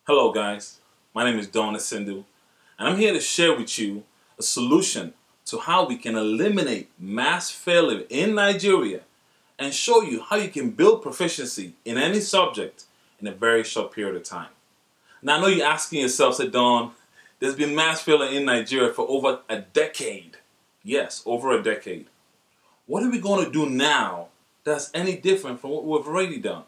Hello guys, my name is Don Asindu, and I'm here to share with you a solution to how we can eliminate mass failure in Nigeria and show you how you can build proficiency in any subject in a very short period of time. Now I know you're asking yourself, say Don, there's been mass failure in Nigeria for over a decade. Yes, over a decade. What are we going to do now that's any different from what we've already done?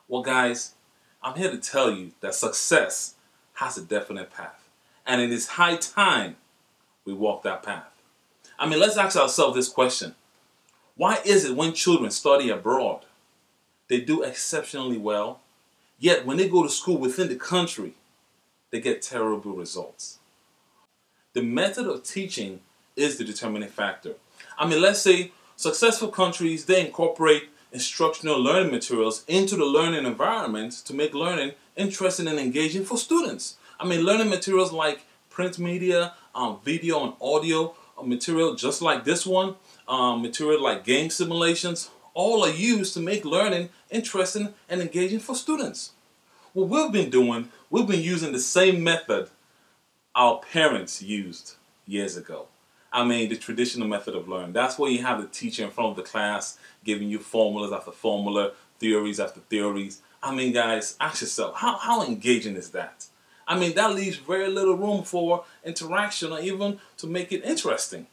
Well guys, I'm here to tell you that success has a definite path. And it is high time we walk that path. Let's ask ourselves this question. Why is it when children study abroad, they do exceptionally well, yet when they go to school within the country, they get terrible results? The method of teaching is the determining factor. Let's say successful countries, they incorporate instructional learning materials into the learning environment to make learning interesting and engaging for students. Learning materials like print media, video and audio, material just like this one, material like game simulations, all are used to make learning interesting and engaging for students. What we've been doing, we've been using the same method our parents used years ago. The traditional method of learning. That's where you have the teacher in front of the class giving you formulas after formula, theories after theories. Guys, ask yourself, how engaging is that? That leaves very little room for interaction or even to make it interesting.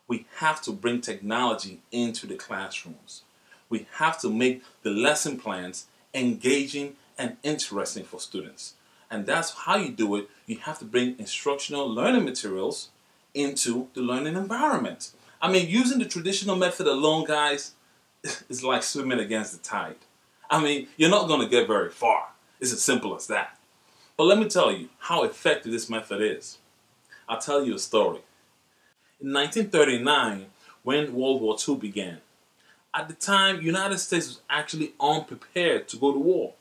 We have to bring technology into the classrooms. We have to make the lesson plans engaging and interesting for students. And that's how you do it. You have to bring instructional learning materials into the learning environment. Using the traditional method alone, guys, is like swimming against the tide. You're not going to get very far. It's as simple as that. But let me tell you how effective this method is. I'll tell you a story. In 1939, when World War II began, at the time, the United States was actually unprepared to go to war.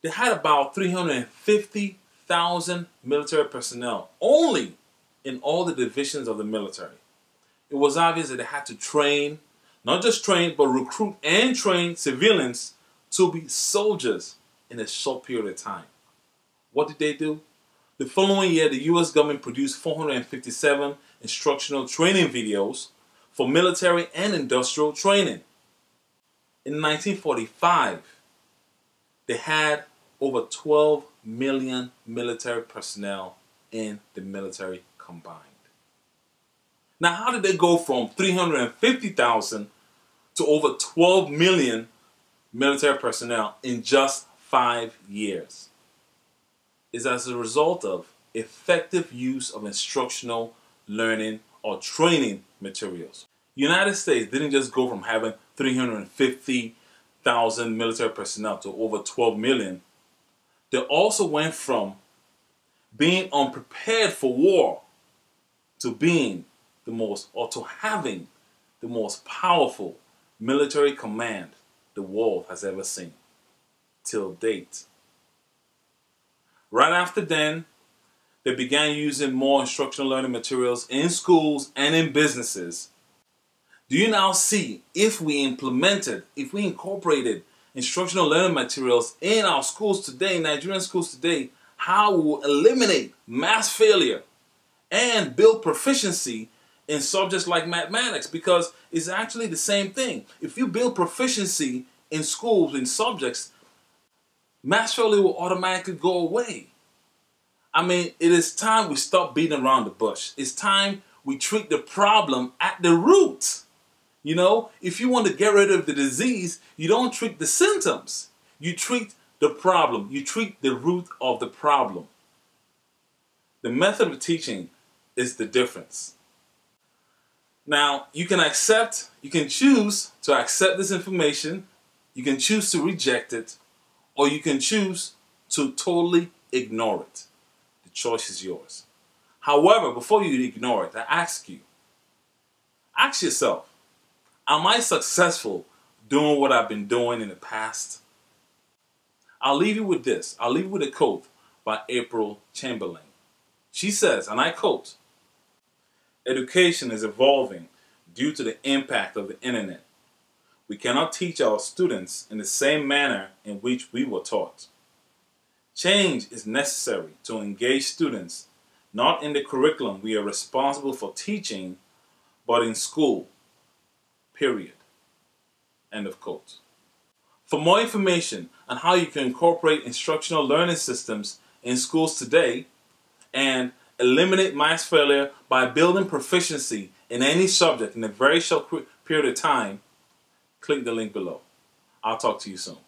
They had about 350,000 military personnel only in all the divisions of the military. It was obvious that they had to train, not just train, but recruit and train civilians to be soldiers in a short period of time. What did they do? The following year, the U.S. government produced 457 instructional training videos for military and industrial training. In 1945, they had over 12 million military personnel in the military combined. Now, how did they go from 350,000 to over 12 million military personnel in just 5 years? It's as a result of effective use of instructional learning or training materials. The United States didn't just go from having 350,000 military personnel to over 12 million. They also went from being unprepared for war to being the most, or to having the most powerful military command the world has ever seen till date. Right after then, they began using more instructional learning materials in schools and in businesses. Do you now see, if we incorporated instructional learning materials in our schools today, Nigerian schools today, how we will eliminate mass failure and build proficiency in subjects like mathematics? Because it's actually the same thing. If you build proficiency in schools, in subjects, mass failure will automatically go away. It is time we stop beating around the bush. It's time we treat the problem at the root. If you want to get rid of the disease, you don't treat the symptoms. You treat the problem. You treat the root of the problem. The method of teaching is the difference. Now, you can choose to accept this information, you can choose to reject it, or you can choose to totally ignore it. The choice is yours. However, before you ignore it, I ask yourself, am I successful doing what I've been doing in the past? I'll leave you with this. I'll leave you with a quote by April Chamberlain. She says, and I quote, "Education is evolving due to the impact of the internet. We cannot teach our students in the same manner in which we were taught. Change is necessary to engage students, not in the curriculum we are responsible for teaching, but in school. Period. End of quote. For more information on how you can incorporate instructional learning systems in schools today and eliminate math failure by building proficiency in any subject in a very short period of time, click the link below. I'll talk to you soon.